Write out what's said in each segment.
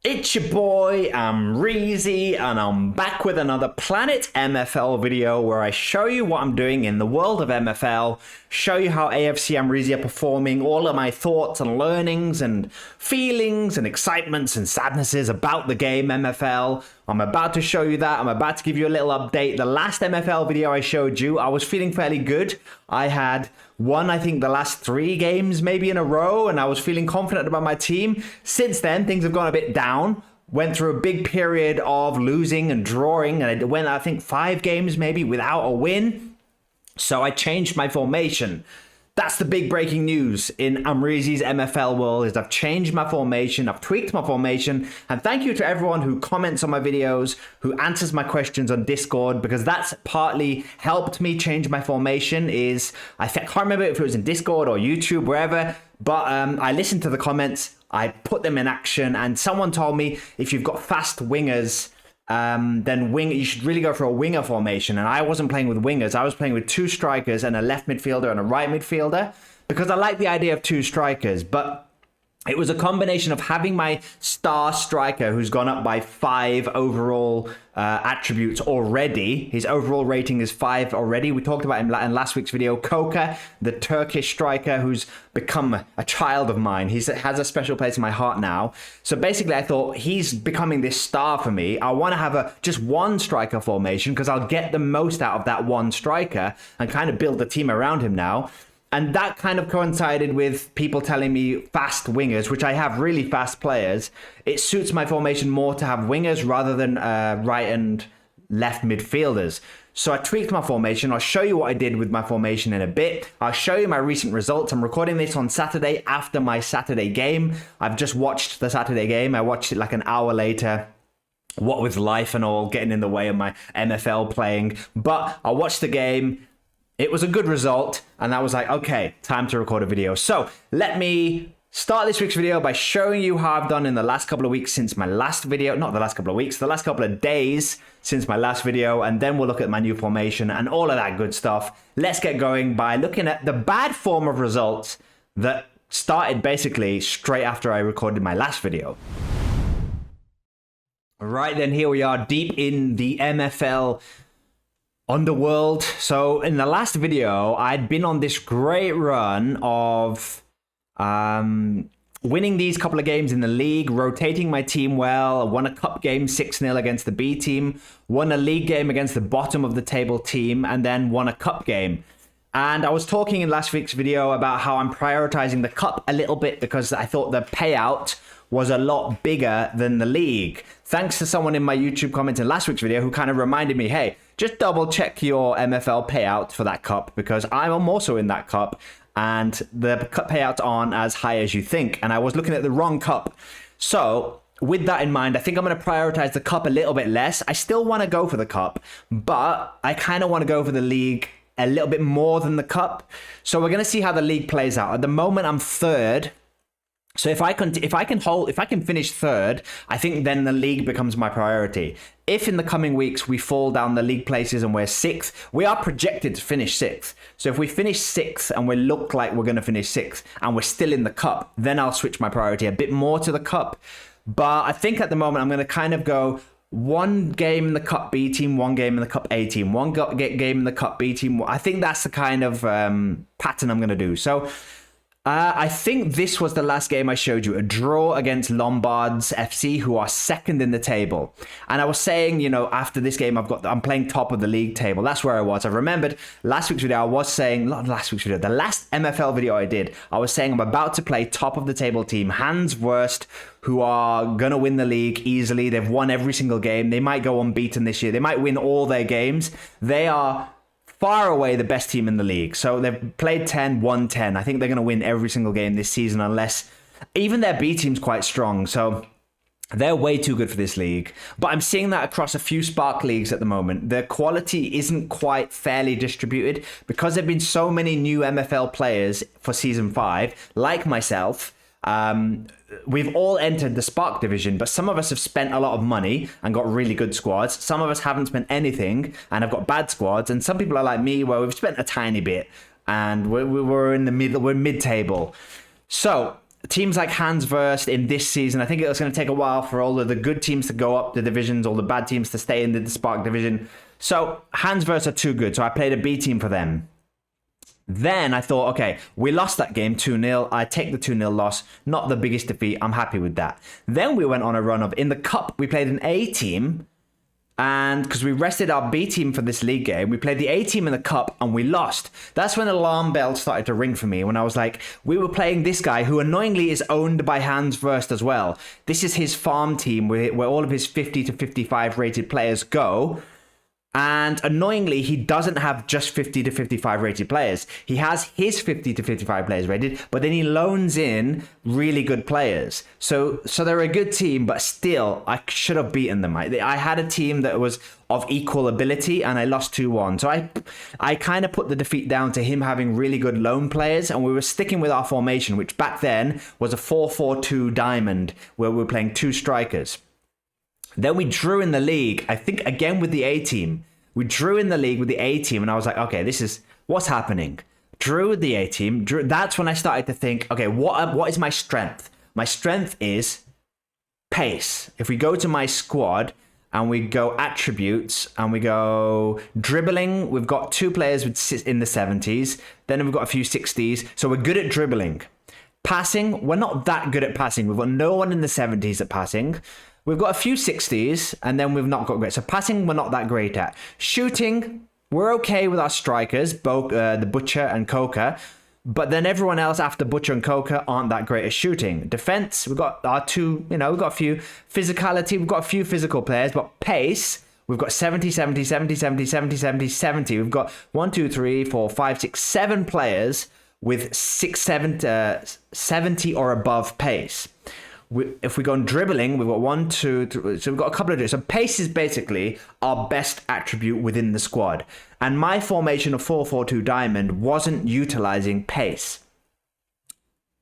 It's your boy, Amreezy, and I'm back with another Planet MFL video where I show you what I'm doing in the world of MFL, show you how AFC Amreezy are performing, all of my thoughts and learnings and feelings and excitements and sadnesses about the game MFL. I'm about to show you that. I'm about to give you a little update. The last MFL video I showed you, I was feeling fairly good. I had won, I think, the last 3 games maybe in a row, and I was feeling confident about my team. Since then, things have gone a bit down. Went through a big period of losing and drawing, and I went, I think, 5 games maybe without a win. So I changed my formation. That's the big breaking news in Amreezy's MFL world is I've changed my formation, I've tweaked my formation, and thank you to everyone who comments on my videos, who answers my questions on Discord, because that's partly helped me change my formation. I can't remember if it was in Discord or YouTube, wherever, but I listened to the comments, I put them in action, and someone told me if you've got fast wingers, then you should really go for a winger formation. And I wasn't playing with wingers. I was playing with 2 strikers and a left midfielder and a right midfielder because I like the idea of 2 strikers. But it was a combination of having my star striker who's gone up by 5 overall attributes already. His overall rating is 5 already. We talked about him in last week's video. Koka, the Turkish striker who's become a child of mine. He has a special place in my heart now. So basically, I thought he's becoming this star for me. I want to have just one striker formation because I'll get the most out of that one striker and kind of build a team around him now. And that kind of coincided with people telling me fast wingers, which I have really fast players. It suits my formation more to have wingers rather than right and left midfielders. So I tweaked my formation. I'll show you what I did with my formation in a bit. I'll show you my recent results. I'm recording this on Saturday after my Saturday game. I've just watched the Saturday game. I watched it like an hour later. What with life and all getting in the way of my MFL playing. But I watched the game. It was a good result, and I was like, okay, time to record a video. So let me start this week's video by showing you how I've done in the last couple of weeks since my last video. Not the last couple of weeks, the last couple of days since my last video, and then we'll look at my new formation and all of that good stuff. Let's get going by looking at the bad form of results that started basically straight after I recorded my last video. All right, then here we are deep in the MFL underworld. So in the last video, I'd been on this great run of winning these couple of games in the league, rotating my team well. I won a cup game 6-0 against the B team, won a league game against the bottom of the table team, and then won a cup game. And I was talking in last week's video about how I'm prioritizing the cup a little bit because I thought the payout was a lot bigger than the league. Thanks to someone in my YouTube comments in last week's video who kind of reminded me, hey, just double check your MFL payout for that cup because I'm also in that cup and the cup payouts aren't as high as you think. And I was looking at the wrong cup. So with that in mind, I think I'm going to prioritize the cup a little bit less. I still want to go for the cup, but I kind of want to go for the league a little bit more than the cup. So we're going to see how the league plays out. At the moment, I'm 3rd. So if I can finish 3rd, I think then the league becomes my priority. If in the coming weeks we fall down the league places and we're 6th, we are projected to finish 6th. So if we finish 6th and we look like we're going to finish 6th and we're still in the cup, then I'll switch my priority a bit more to the cup. But I think at the moment I'm going to kind of go 1 game in the cup B team, 1 game in the cup A team, 1 game in the cup B team. I think that's the kind of pattern I'm going to do. So I think this was the last game I showed you, a draw against Lombards FC, who are 2nd in the table. And I was saying, you know, after this game, I'm playing top of the league table. That's where I was. I remembered last week's video, I was saying, not last week's video, the last MFL video I did, I was saying I'm about to play top of the table team, Hans Wurst, who are going to win the league easily. They've won every single game. They might go unbeaten this year. They might win all their games. They are far away the best team in the league. So they've played 10, won 10. I think they're going to win every single game this season unless even their B team's quite strong. So they're way too good for this league. But I'm seeing that across a few Spark leagues at the moment. The quality isn't quite fairly distributed because there have been so many new MFL players for Season 5, like myself. We've all entered the Spark division, but some of us have spent a lot of money and got really good squads. Some of us haven't spent anything and have got bad squads. And some people are like me, where we've spent a tiny bit and we're in the middle, we're mid-table. So teams like Hansverst in this season, I think it was going to take a while for all of the good teams to go up the divisions, all the bad teams to stay in the Spark division. So Hansverst are too good, so I played a B team for them. Then I thought, okay, we lost that game 2-0. I take the 2-0 loss. Not the biggest defeat. I'm happy with that. Then we went on a run of, in the cup, we played an A team. And because we rested our B team for this league game, we played the A team in the cup and we lost. That's when alarm bells started to ring for me, when I was like, we were playing this guy who annoyingly is owned by Hansverst as well. This is his farm team where all of his 50 to 55 rated players go. And annoyingly, he doesn't have just 50 to 55 rated players. He has his 50 to 55 players rated, but then he loans in really good players. So they're a good team, but still, I should have beaten them. I had a team that was of equal ability, and I lost 2-1. So I kind of put the defeat down to him having really good loan players, and we were sticking with our formation, which back then was a 4-4-2 diamond, where we were playing 2 strikers. Then we drew in the league, I think again with the A team. We drew in the league with the A team, and I was like, okay, this is what's happening. Drew with the A team. That's when I started to think, okay, what is my strength? My strength is pace. If we go to my squad and we go attributes and we go dribbling, we've got 2 players in the 70s. Then we've got a few 60s. So we're good at dribbling. Passing, we're not that good at passing. We've got no one in the 70s at passing. We've got a few 60s, and then we've not got great. So passing, we're not that great at. Shooting, we're okay with our strikers, both the Butcher and Coca. But then everyone else after Butcher and Coca aren't that great at shooting. Defense, we've got our 2, we've got a few. Physicality, we've got a few physical players. But pace, we've got 70, 70, 70, 70, 70, 70, 70. We've got 1, 2, 3, 4, 5, 6, 7 players with 70 or above pace. If we go on dribbling, we've got 1, 2, 3, so we've got a couple of. So pace is basically our best attribute within the squad. And my formation of 4-4-2 diamond wasn't utilizing pace.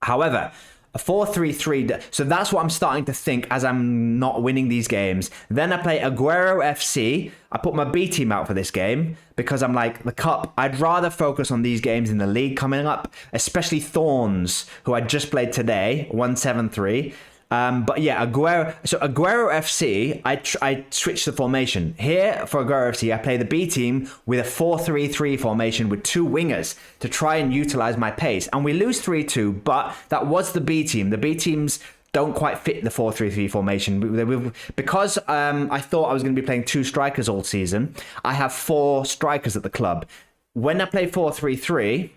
However, a 4-3-3, so that's what I'm starting to think as I'm not winning these games. Then I play Aguero FC. I put my B team out for this game because I'm like, the cup, I'd rather focus on these games in the league coming up, especially Thorns, who I just played today, 1-7-3. But yeah, Aguero FC, I switched the formation. Here for Aguero FC, I play the B team with a 4-3-3 formation with 2 wingers to try and utilize my pace. And we lose 3-2, but that was the B team. The B teams don't quite fit the 4-3-3 formation. Because I thought I was going to be playing 2 strikers all season, I have 4 strikers at the club. When I play 4-3-3...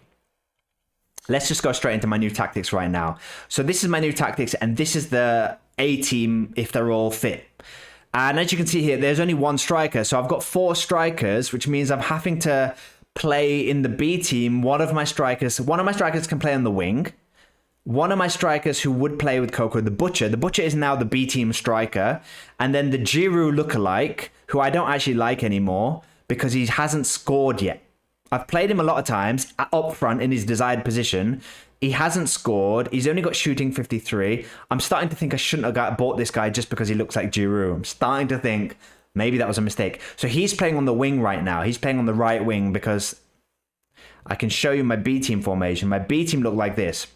let's just go straight into my new tactics right now. So this is my new tactics, and this is the A team if they're all fit. And as you can see here, there's only 1 striker. So I've got 4 strikers, which means I'm having to play in the B team. One of my strikers can play on the wing. One of my strikers who would play with Coco, the Butcher. The Butcher is now the B team striker. And then the Giroud lookalike, who I don't actually like anymore because he hasn't scored yet. I've played him a lot of times up front in his desired position. He hasn't scored. He's only got shooting 53. I'm starting to think I shouldn't have bought this guy just because he looks like Giroud. I'm starting to think maybe that was a mistake. So he's playing on the wing right now. He's playing on the right wing because I can show you my B team formation. My B team look like this.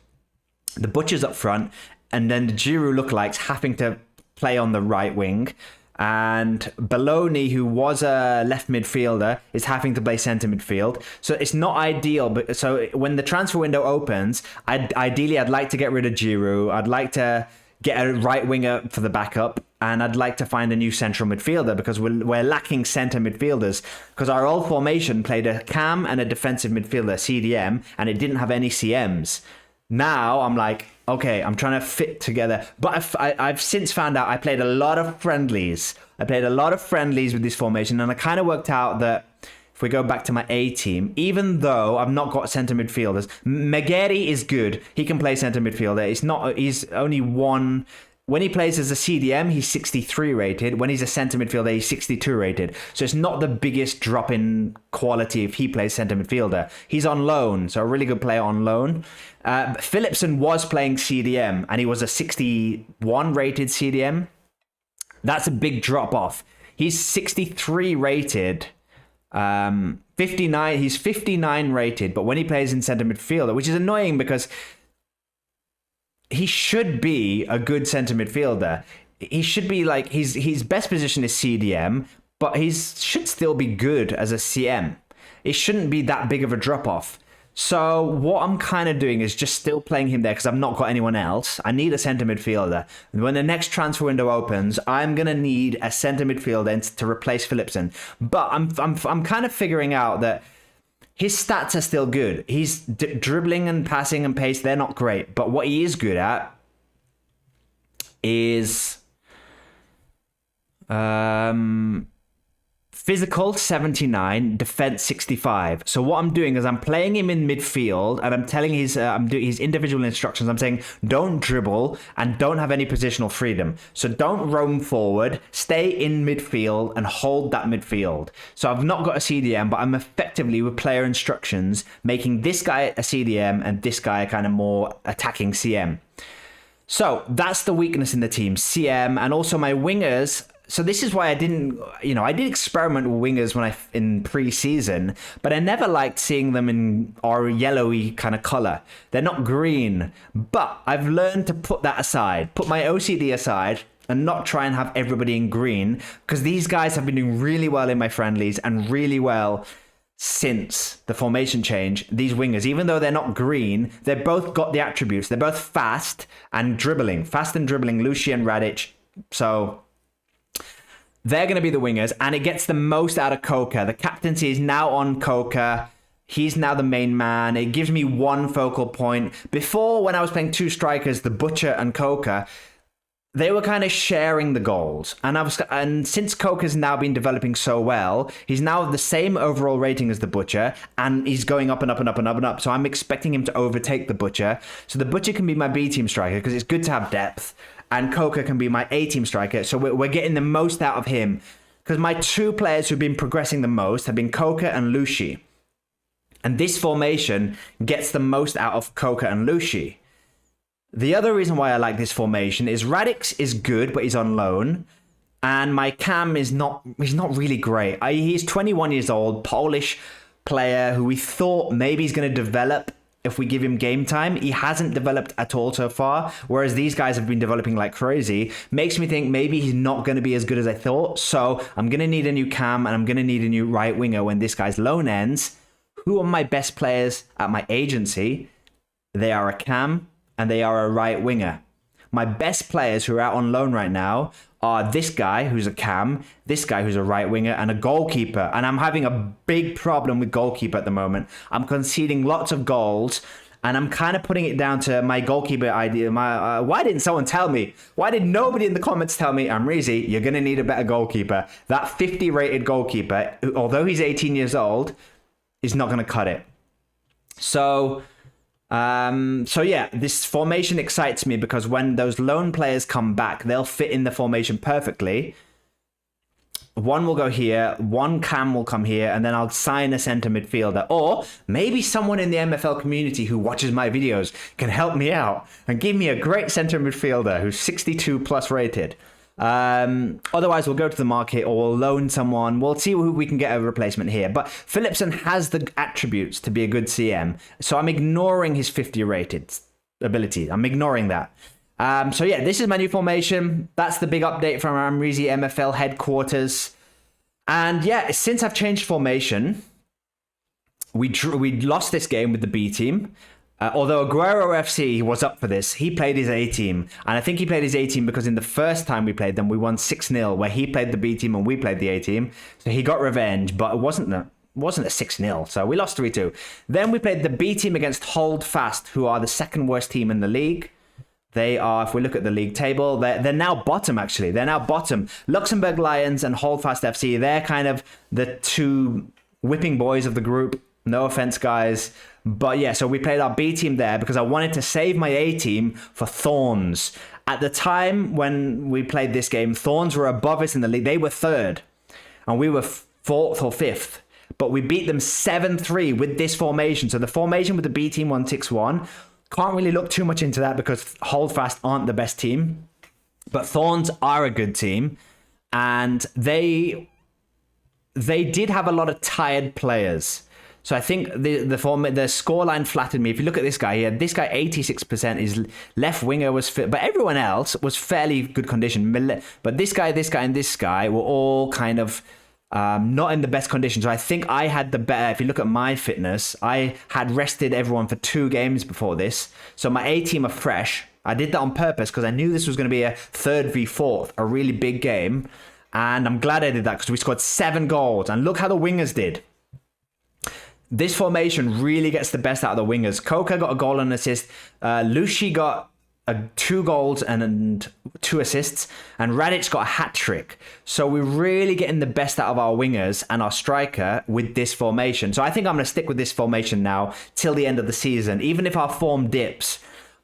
The Butcher's up front, and then the Giroud lookalikes having to play on the right wing. And Baloney, who was a left midfielder, is having to play centre midfield. So it's not ideal. But so when the transfer window opens, ideally I'd like to get rid of Giroud. I'd like to get a right winger for the backup, and I'd like to find a new central midfielder because we're lacking centre midfielders. Because our old formation played a cam and a defensive midfielder, CDM, and it didn't have any CMs. Now I'm like, okay, I'm trying to fit together. But I've since found out I played a lot of friendlies. with this formation, and I kind of worked out that if we go back to my A team, even though I've not got centre midfielders, Megheri is good. He can play centre midfielder. He's only one. When he plays as a CDM, he's 63 rated. When he's a centre midfielder, he's 62 rated. So it's not the biggest drop in quality if he plays centre midfielder. He's on loan, so a really good player on loan. Philipson was playing CDM, and he was a 61 rated CDM. That's a big drop off. He's 63 rated. 59. He's 59 rated, but when he plays in centre midfielder, which is annoying because he should be a good center midfielder. He should be like his best position is CDM, but he should still be good as a CM. It shouldn't be that big of a drop off. So what I'm kind of doing is just still playing him there because I've not got anyone else. I need a center midfielder. When the next transfer window opens, I'm gonna need a center midfielder to replace Philipsen. But I'm kind of figuring out that his stats are still good. He's dribbling and passing and pace. They're not great, but what he is good at is physical 79, defense 65. So what I'm doing is I'm playing him in midfield and I'm telling I'm doing his individual instructions. I'm saying don't dribble and don't have any positional freedom. So don't roam forward, stay in midfield and hold that midfield. So I've not got a CDM, but I'm effectively with player instructions making this guy a CDM and this guy a kind of more attacking CM. So that's the weakness in the team, CM, and also my wingers. So this is why I didn't, I did experiment with wingers in pre-season, but I never liked seeing them in our yellowy kind of color. They're not green, but I've learned to put that aside, put my OCD aside and not try and have everybody in green, because these guys have been doing really well in my friendlies and really well since the formation change. These wingers, even though they're not green, they've both got the attributes. They're both fast and dribbling, Lucy and Radic. So they're going to be the wingers, and it gets the most out of Coca. The captaincy is now on Coca. He's now the main man. It gives me one focal point. Before, when I was playing two strikers, the Butcher and Coca, they were kind of sharing the goals. And since Coca's now been developing so well, he's now the same overall rating as the Butcher, and he's going up and up and up and up and up. So I'm expecting him to overtake the Butcher. So the Butcher can be my B team striker because it's good to have depth. And Coca can be my A-team striker. So we're getting the most out of him. Because my two players who've been progressing the most have been Coca and Lucy. And this formation gets the most out of Coca and Lucy. The other reason why I like this formation is Radix is good, but he's on loan. And my Cam is not really great. He's 21 years old, Polish player who we thought maybe he's going to develop if we give him game time. He hasn't developed at all so far, whereas these guys have been developing like crazy. Makes me think maybe he's not going to be as good as I thought. So I'm going to need a new Cam and I'm going to need a new right winger when this guy's loan ends. Who are my best players at my agency? They are a Cam and they are a right winger. My best players who are out on loan right now are this guy who's a Cam, this guy who's a right winger, and a goalkeeper. And I'm having a big problem with goalkeeper at the moment. I'm conceding lots of goals, and I'm kind of putting it down to my goalkeeper idea. Why didn't someone tell me? Why did nobody in the comments tell me, Amreezy, you're going to need a better goalkeeper? That 50 rated goalkeeper, although he's 18 years old, is not going to cut it. So yeah, this formation excites me because when those lone players come back, they'll fit in the formation perfectly. One will go here, one Cam will come here, and then I'll sign a center midfielder. Or maybe someone in the MFL community who watches my videos can help me out and give me a great center midfielder who's 62 plus rated. Otherwise, we'll go to the market or we'll loan someone. We'll see who we can get a replacement here. But Philipsen has the attributes to be a good CM, so I'm ignoring his 50 rated ability. I'm ignoring that. So yeah, this is my new formation. That's the big update from Amreezy MFL headquarters. And yeah, since I've changed formation, we lost this game with the B team. Although Aguero FC was up for this, he played his A team. And I think he played his A team because in the first time we played them, we won 6-0, where he played the B team and we played the A team. So he got revenge, but it wasn't a 6-0. So we lost 3-2. Then we played the B team against Holdfast, who are the second worst team in the league. They are, if we look at the league table, they're now bottom, actually. They're now bottom. Luxembourg Lions and Holdfast FC, they're kind of the two whipping boys of the group. No offense, guys. But yeah, so we played our B team there because I wanted to save my A team for Thorns. At the time when we played this game, Thorns were above us in the league. They were third and we were fourth or fifth. But we beat them 7-3 with this formation. So the formation with the B team 1-6-1. Can't really look too much into that because Holdfast aren't the best team. But Thorns are a good team. And they did have a lot of tired players. So I think the scoreline flattered me. If you look at this guy here, this guy 86%, his left winger was fit, but everyone else was fairly good condition. But this guy, and this guy were all kind of not in the best condition. So I think I had the better. If you look at my fitness, I had rested everyone for 2 games before this. So my A team are fresh. I did that on purpose because I knew this was going to be a 3rd v 4th, a really big game. And I'm glad I did that because we scored 7 goals. And look how the wingers did. This formation really gets the best out of the wingers. Coca got a goal and assist. Lushi got 2 goals and 2 assists. And Radic got a hat trick. So we're really getting the best out of our wingers and our striker with this formation. So I think I'm going to stick with this formation now till the end of the season. Even if our form dips,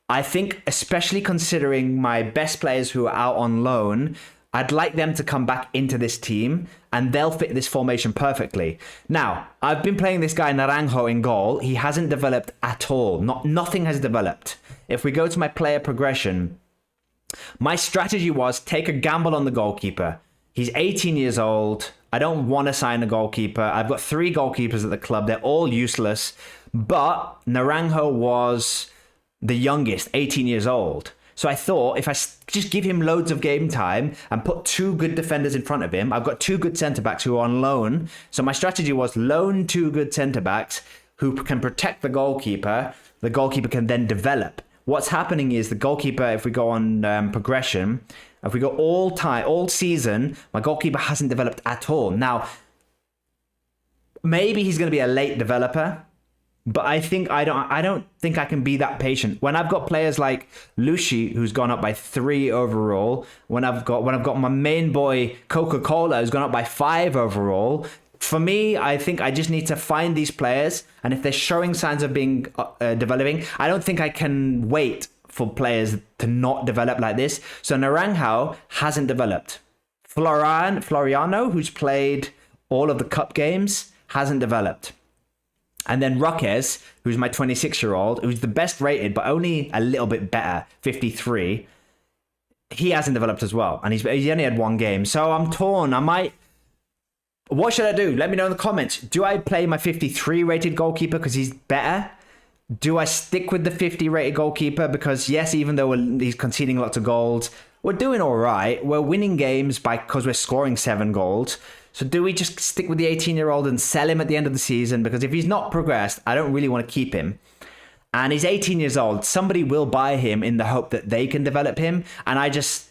I think, especially considering my best players who are out on loan, I'd like them to come back into this team and they'll fit this formation perfectly. Now, I've been playing this guy Naranjo in goal. He hasn't developed at all. Nothing has developed. If we go to my player progression, my strategy was take a gamble on the goalkeeper. He's 18 years old. I don't want to sign a goalkeeper. I've got 3 goalkeepers at the club. They're all useless. But Naranjo was the youngest, 18 years old. So I thought if I just give him loads of game time and put 2 good defenders in front of him, I've got 2 good centre-backs who are on loan. So my strategy was loan 2 good centre-backs who can protect the goalkeeper. The goalkeeper can then develop. What's happening is the goalkeeper, if we go on progression, if we go all season, my goalkeeper hasn't developed at all. Now, maybe he's going to be a late developer. But I don't think I can be that patient. When I've got players like Lushi, who's gone up by 3 overall, when I've got my main boy Coca-Cola, who's gone up by 5 overall, for me, I think I just need to find these players, and if they're showing signs of being developing, I don't think I can wait for players to not develop like this. So Naranjo hasn't developed. Floriano, who's played all of the cup games, hasn't developed. And then Roques, who's my 26-year-old, who's the best rated, but only a little bit better, 53. He hasn't developed as well. And he's only had 1 game. So I'm torn. What should I do? Let me know in the comments. Do I play my 53 rated goalkeeper because he's better? Do I stick with the 50 rated goalkeeper? Because yes, even though he's conceding lots of goals, we're doing all right. We're winning games because we're scoring 7 goals. So do we just stick with the 18-year-old and sell him at the end of the season? Because if he's not progressed, I don't really want to keep him. And he's 18 years old. Somebody will buy him in the hope that they can develop him. And I just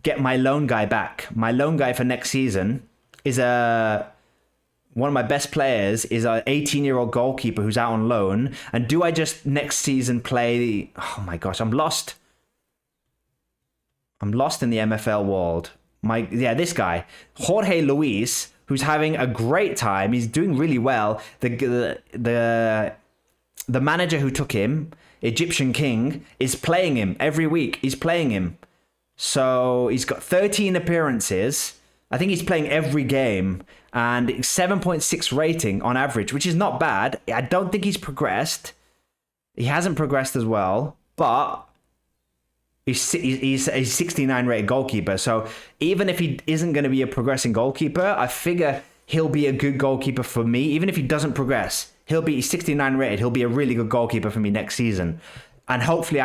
get my loan guy back. My loan guy for next season is one of my best players is an 18-year-old goalkeeper who's out on loan. And do I just next season play... Oh my gosh, I'm lost. I'm lost in the MFL world. This guy, Jorge Luis, who's having a great time. He's doing really well. The manager who took him, Egyptian King, is playing him every week. He's playing him. So he's got 13 appearances. I think he's playing every game. And 7.6 rating on average, which is not bad. I don't think he's progressed. He hasn't progressed as well. But... He's a 69 rated goalkeeper. So even if he isn't going to be a progressing goalkeeper, I figure he'll be a good goalkeeper for me. Even if he doesn't progress, he's 69 rated. He'll be a really good goalkeeper for me next season. And hopefully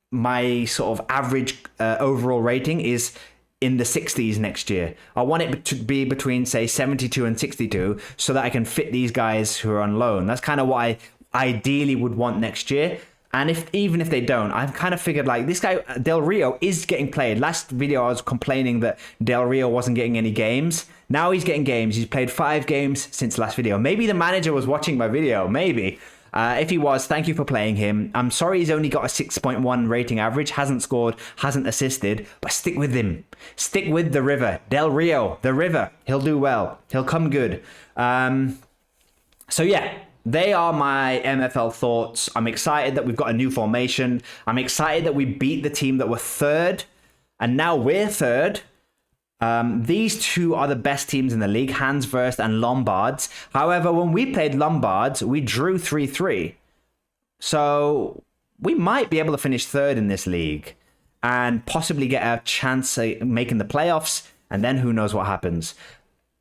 my sort of average overall rating is in the 60s next year. I want it to be between, say, 72 and 62 so that I can fit these guys who are on loan. That's kind of what I ideally would want next year. And even if they don't, I've kind of figured like this guy, Del Rio, is getting played. Last video, I was complaining that Del Rio wasn't getting any games. Now he's getting games. He's played 5 games since last video. Maybe the manager was watching my video. Maybe. If he was, thank you for playing him. I'm sorry he's only got a 6.1 rating average. Hasn't scored, hasn't assisted. But stick with him. Stick with the River. Del Rio, the River. He'll do well. He'll come good. So yeah. They are my MFL thoughts. I'm excited that we've got a new formation. I'm excited that we beat the team that were 3rd. And now we're 3rd. These 2 are the best teams in the league, Hansverst and Lombards. However, when we played Lombards, we drew 3-3. So we might be able to finish 3rd in this league and possibly get a chance at making the playoffs. And then who knows what happens.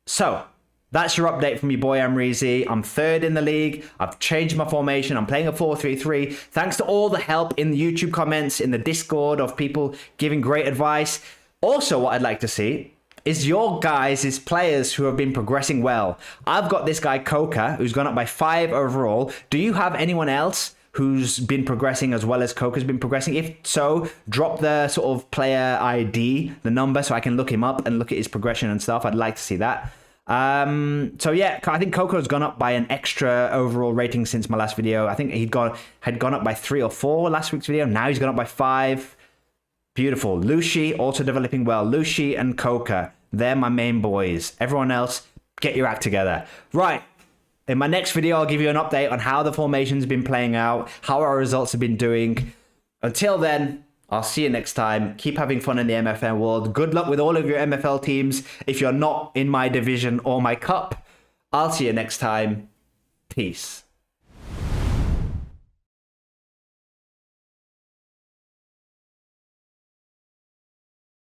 So That's your update from your boy Amreezy. I'm third in the league. I've changed my formation. I'm playing a 4-3-3. Thanks to all the help in the YouTube comments, in the Discord, of people giving great advice. Also, what I'd like to see is your guys' players who have been progressing well. I've got this guy Coca, who's gone up by 5 overall. Do you have anyone else who's been progressing as well as Coca's been progressing? If so, drop the sort of player ID, the number, so I can look him up and look at his progression and stuff. I'd like to see that. So yeah, I think Coco's gone up by an extra overall rating since my last video. I think had gone up by 3 or 4 last week's video. Now he's gone up by 5. Beautiful. Lucy also developing well. Lucy and Coca, they're my main boys. Everyone else, get your act together. Right. In my next video, I'll give you an update on how the formation's been playing out, how our results have been doing. Until then, I'll see you next time. Keep having fun in the MFL world. Good luck with all of your MFL teams if you're not in my division or my cup. I'll see you next time. Peace.